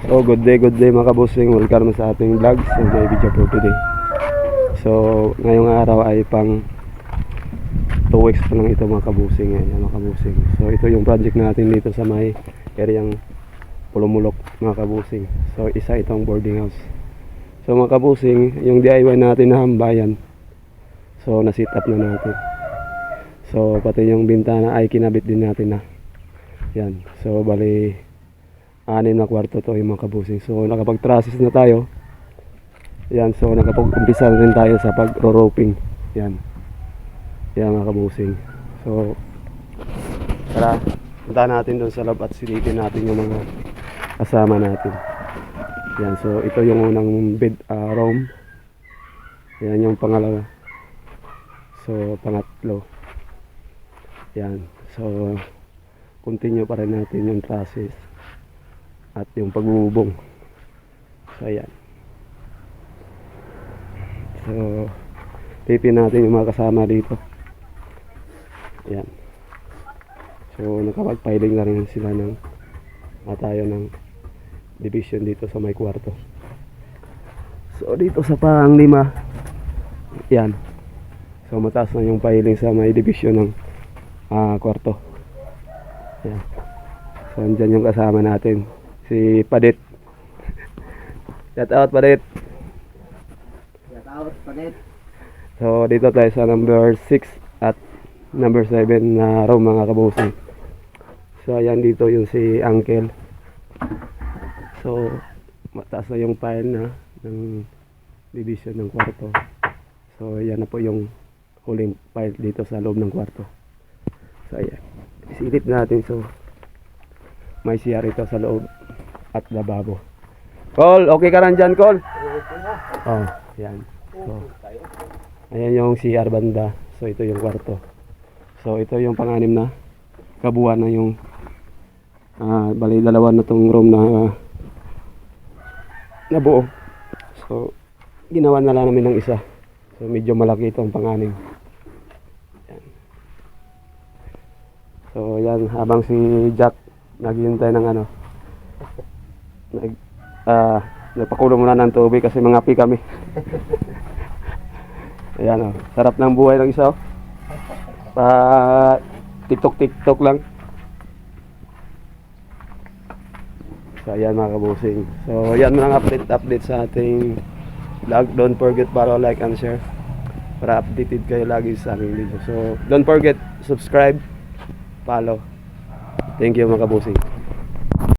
So good day mga kabusing, welcome sa ating vlog. So may video for today. So ngayong araw ay pang 2 weeks pa lang ito mga kabusing. Ayan mga kabusing. So ito yung project natin dito sa may areang Pulumulok mga kabusing. So isa itong boarding house. So mga kabusing, yung DIY natin na hambayan, so na-set up na natin. So pati yung bintana ay kinabit din natin na. Yan. So bali 6 na kwarto to yung mga kabusing. So nakapag-trusses na tayo. Yan, so nakapag-umpisa rin tayo sa pag-roping. Yan. Yan mga kabusing. So tara, punta natin doon sa loob at silipin natin yung mga kasama natin. Yan, so ito yung unang bed room. Yan yung pangalawa. So pangatlo. Yan. So continue pa rin natin yung trusses at yung pagbubong. So ayan. So tipin natin yung mga kasama dito. Ayan. So nakapag-piling na rin sila ng tayo ng division dito sa may kwarto. So dito sa pang-5, yan. So mataas na yung piling sa may division ng kwarto. Yan. So andyan yung kasama natin, si Padit. Shout out Padit. Shout out Padit. So dito tayo sa number 6 at number 7 na room mga kabusing. So ayan, dito yung si Uncle. So mataas na yung pile na ng division ng kwarto. So ayan na po yung huling pile dito sa loob ng kwarto. So ayan, isilip natin. So may CR ito sa loob at lababo. Col, okay ka rin dyan, Col? Oh, yan. So, ayan yung CR banda. So ito yung kwarto. So ito yung pang-6 na kabuuan na yung bali dalawa na tong room na nabuo. So ginawa na lang namin ng isa. So medyo malaki itong pang-6. Yan. So yan, habang si Jack naghihintay ng nagpakulo muna ng tubig kasi mga api kami. Ayan, sarap ng buhay ng isa. Pa TikTok lang. So ayan mga kabusing. So ayan mga update sa ating vlog. Don't forget para like and share para updated kayo lagi sa aming video. So don't forget subscribe, follow. Thank you mga kabusing.